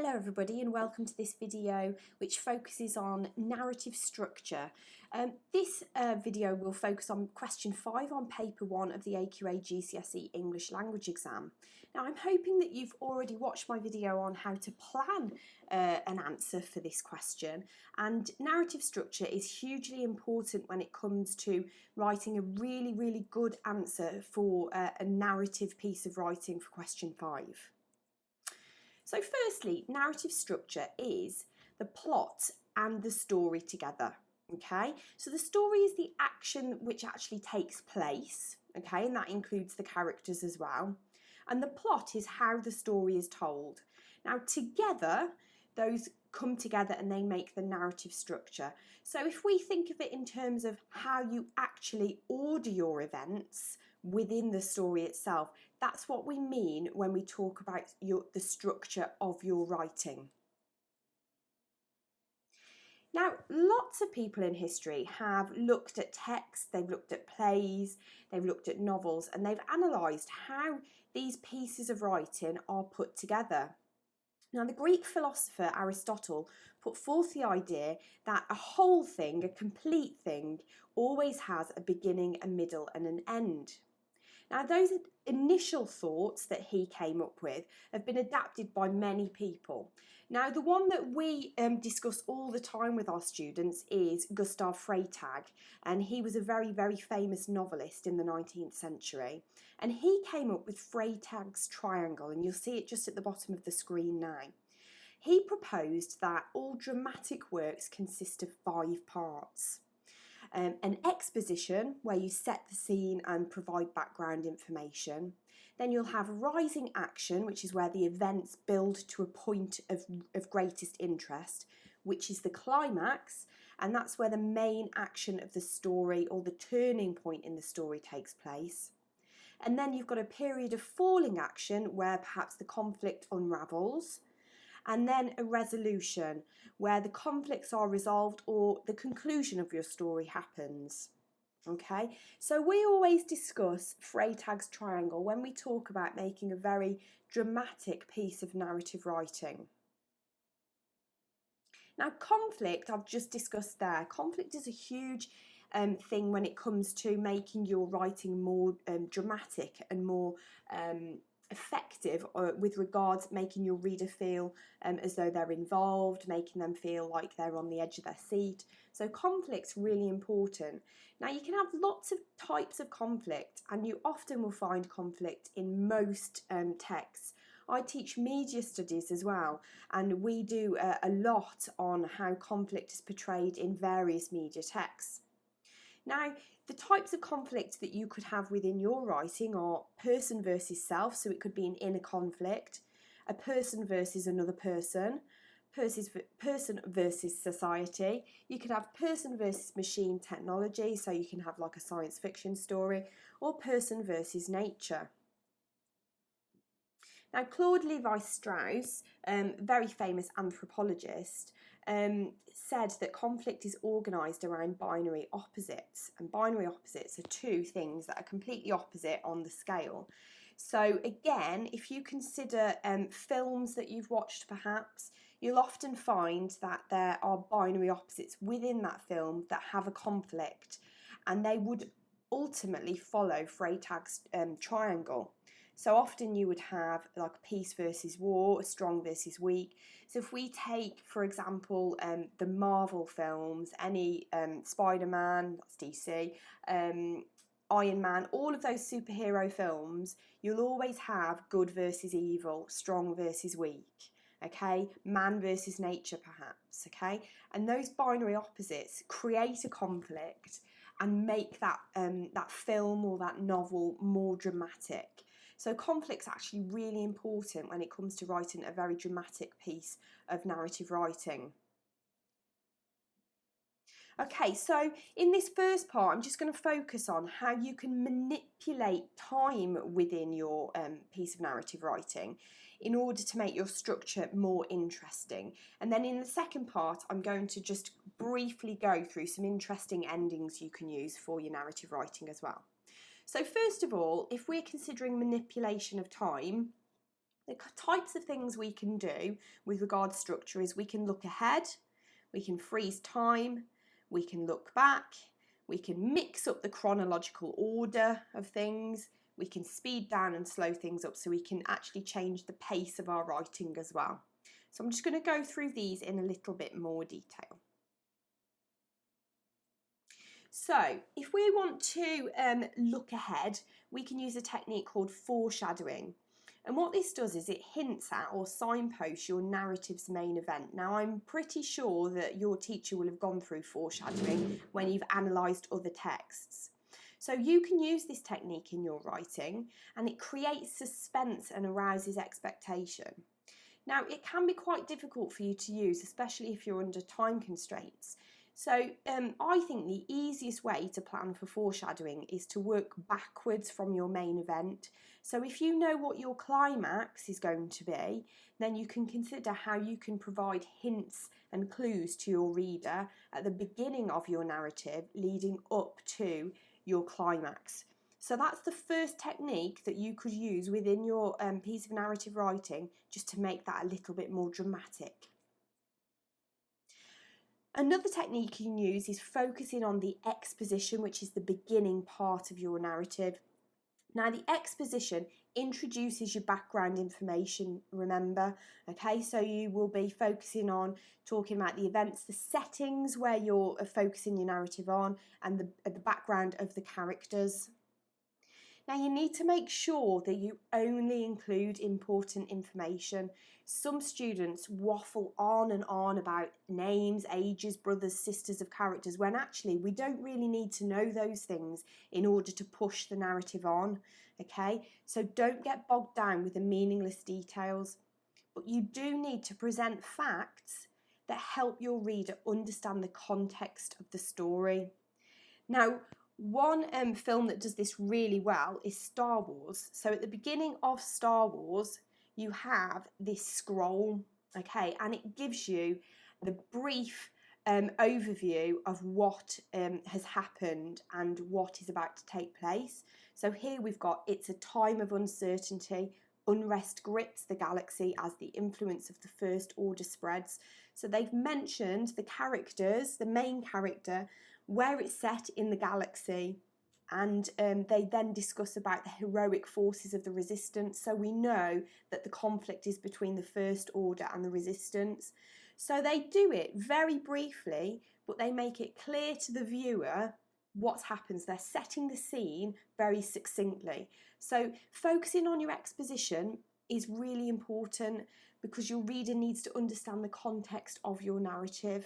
Hello everybody and welcome to this video which focuses on narrative structure. This video will focus on question 5 on paper 1 of the AQA GCSE English language exam. Now I'm hoping that you've already watched my video on how to plan an answer for this question, and narrative structure is hugely important when it comes to writing a really good answer for a narrative piece of writing for question 5. So firstly, narrative structure is the plot and the story together, okay? So the story is the action which actually takes place, okay, and that includes the characters as well. And the plot is how the story is told. Now together, those come together and they make the narrative structure. So if we think of it in terms of how you actually order your events within the story itself, that's what we mean when we talk about the structure of your writing. Now, lots of people in history have looked at texts, they've looked at plays, they've looked at novels, and they've analysed how these pieces of writing are put together. Now, the Greek philosopher Aristotle put forth the idea that a whole thing, a complete thing, always has a beginning, a middle, and an end. Now, those initial thoughts that he came up with have been adapted by many people. Now, the one that we discuss all the time with our students is Gustav Freytag, and he was a very famous novelist in the 19th century. And he came up with Freytag's triangle, and you'll see it just at the bottom of the screen now. He proposed that all dramatic works consist of 5 parts. An exposition where you set the scene and provide background information. Then you'll have rising action, which is where the events build to a point of greatest interest, which is the climax, and that's where the main action of the story or the turning point in the story takes place. And then you've got a period of falling action where perhaps the conflict unravels, and then a resolution where the conflicts are resolved or the conclusion of your story happens. Okay, so we always discuss Freytag's triangle when we talk about making a very dramatic piece of narrative writing. Now, conflict, I've just discussed there. Conflict is a huge thing when it comes to making your writing more dramatic and more effective with regards making your reader feel as though they're involved, making them feel like they're on the edge of their seat. So conflict's really important. Now, you can have lots of types of conflict, and you often will find conflict in most texts. I teach media studies as well, and we do a lot on how conflict is portrayed in various media texts. Now, the types of conflict that you could have within your writing are person versus self, so it could be an inner conflict, a person versus another person, person versus society. You could have person versus machine technology, so you can have like a science fiction story, or person versus nature. Now, Claude Levi-Strauss, very famous anthropologist, said that conflict is organised around binary opposites, and binary opposites are two things that are completely opposite on the scale. So again, if you consider films that you've watched perhaps, you'll often find that there are binary opposites within that film that have a conflict, and they would ultimately follow Freytag's triangle. So often you would have like peace versus war, strong versus weak. So if we take, for example, the Marvel films, any Spider-Man, that's DC, Iron Man, all of those superhero films, you'll always have good versus evil, strong versus weak. Okay, man versus nature perhaps, okay? And those binary opposites create a conflict and make that, that film or that novel more dramatic. So conflict's actually really important when it comes to writing a very dramatic piece of narrative writing. Okay, so in this first part, I'm just going to focus on how you can manipulate time within your piece of narrative writing in order to make your structure more interesting. And then in the second part, I'm going to just briefly go through some interesting endings you can use for your narrative writing as well. So first of all, if we're considering manipulation of time, The types of things we can do with regard to structure is we can look ahead, we can freeze time, we can look back, we can mix up the chronological order of things, we can speed down and slow things up, so we can actually change the pace of our writing as well. So I'm just going to go through these in a little bit more detail. So if we want to look ahead, we can use a technique called foreshadowing. And what this does is it hints at or signposts your narrative's main event. Now, I'm pretty sure that your teacher will have gone through foreshadowing when you've analysed other texts. So you can use this technique in your writing, and it creates suspense and arouses expectation. Now, it can be quite difficult for you to use, especially if you're under time constraints. So I think the easiest way to plan for foreshadowing is to work backwards from your main event. So if you know what your climax is going to be, then you can consider how you can provide hints and clues to your reader at the beginning of your narrative leading up to your climax. So that's the first technique that you could use within your piece of narrative writing, just to make that a little bit more dramatic. Another technique you can use is focusing on the exposition, which is the beginning part of your narrative. Now, the exposition introduces your background information, remember, okay? So you will be focusing on talking about the events, the settings where you're focusing your narrative on, and the background of the characters. Now, you need to make sure that you only include important information. Some students waffle on and on about names, ages, brothers, sisters of characters, when actually we don't really need to know those things in order to push the narrative on, okay? So don't get bogged down with the meaningless details, but you do need to present facts that help your reader understand the context of the story. Now, one film that does this really well is Star Wars. So at the beginning of Star Wars, you have this scroll, okay, and it gives you the brief overview of what has happened and what is about to take place. So here we've got, it's a time of uncertainty. Unrest grips the galaxy as the influence of the First Order spreads. So they've mentioned the characters, the main character, where it's set in the galaxy, and they then discuss about the heroic forces of the resistance. So we know that the conflict is between the First Order and the resistance. So they do it very briefly, but they make it clear to the viewer what happens. They're setting the scene very succinctly. So focusing on your exposition is really important because your reader needs to understand the context of your narrative.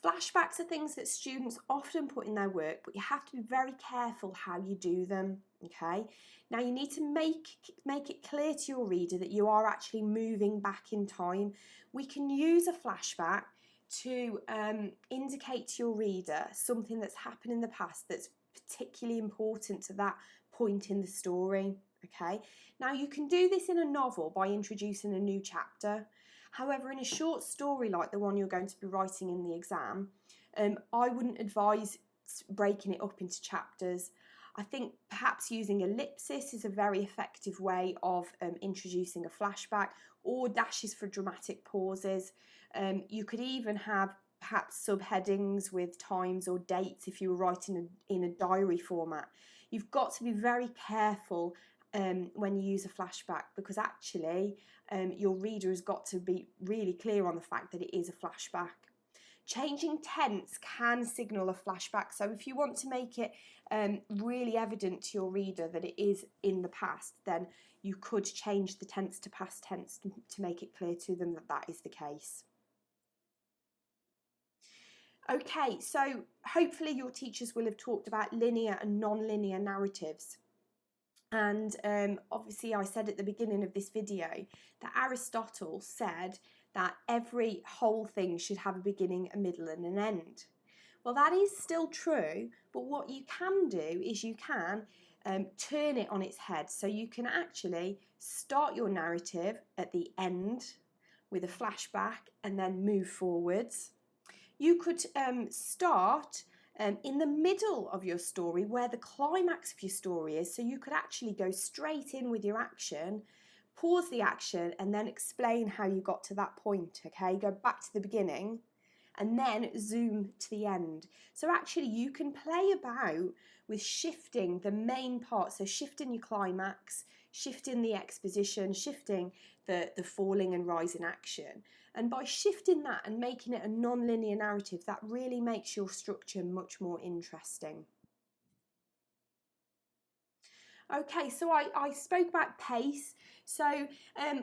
Flashbacks are things that students often put in their work, but you have to be very careful how you do them, okay? Now you need to make it clear to your reader that you are actually moving back in time. We can use a flashback to indicate to your reader something that's happened in the past that's particularly important to that point in the story, okay? Now you can do this in a novel by introducing a new chapter. However, in a short story like the one you're going to be writing in the exam, I wouldn't advise breaking it up into chapters. I think perhaps using ellipsis is a very effective way of introducing a flashback, or dashes for dramatic pauses. You could even have perhaps subheadings with times or dates if you were writing in a diary format. You've got to be very careful when you use a flashback, because actually your reader has got to be really clear on the fact that it is a flashback. Changing tense can signal a flashback, so if you want to make it really evident to your reader that it is in the past, then you could change the tense to past tense to make it clear to them that that is the case. Okay, so hopefully your teachers will have talked about linear and non-linear narratives. And obviously I said at the beginning of this video that Aristotle said that every whole thing should have a beginning, a middle and an end. Well, that is still true, but what you can do is you can turn it on its head. So you can actually start your narrative at the end with a flashback and then move forwards. You could start in the middle of your story where the climax of your story is, so you could actually go straight in with your action, pause the action, and then explain how you got to that point, okay? Go back to the beginning and then zoom to the end. So actually you can play about with shifting the main part, so shifting your climax, shifting the exposition, shifting the falling and rising action. And by shifting that and making it a non-linear narrative, that really makes your structure much more interesting. Okay, so I spoke about pace. So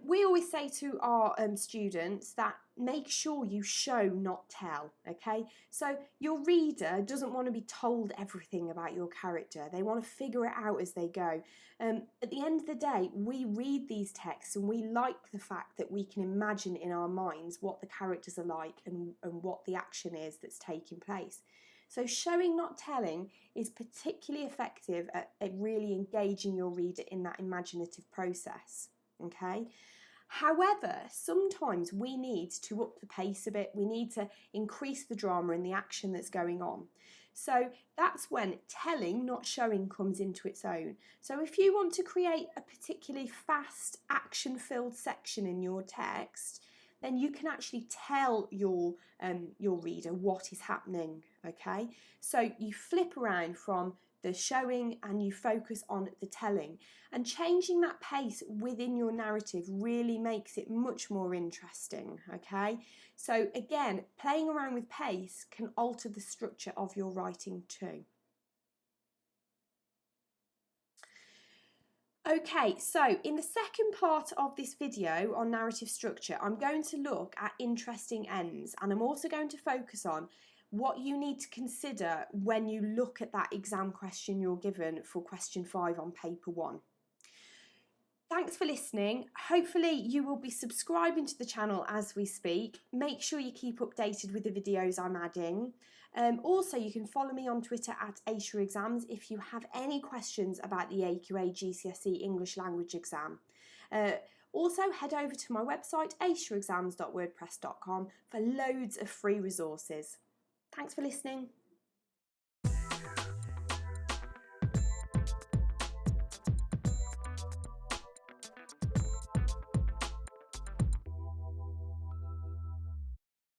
we always say to our students that make sure you show, not tell, okay? So your reader doesn't want to be told everything about your character. They want to figure it out as they go. At the end of the day, we read these texts and we like the fact that we can imagine in our minds what the characters are like and what the action is that's taking place. So showing, not telling, is particularly effective at really engaging your reader in that imaginative process, okay? However, sometimes we need to up the pace a bit. We need to increase the drama and the action that's going on. So that's when telling, not showing, comes into its own. So if you want to create a particularly fast, action-filled section in your text, then you can actually tell your reader what is happening, okay? So you flip around from the showing and you focus on the telling, and changing that pace within your narrative really makes it much more interesting, okay? So again, playing around with pace can alter the structure of your writing too. Okay, so in the second part of this video on narrative structure, I'm going to look at interesting ends, and I'm also going to focus on what you need to consider when you look at that exam question you're given for question 5 on paper 1. Thanks for listening. Hopefully you will be subscribing to the channel as we speak. Make sure you keep updated with the videos I'm adding. Also, you can follow me on Twitter at AQA Exams if you have any questions about the AQA GCSE English language exam. Also, head over to my website aquaexams.wordpress.com for loads of free resources. Thanks for listening.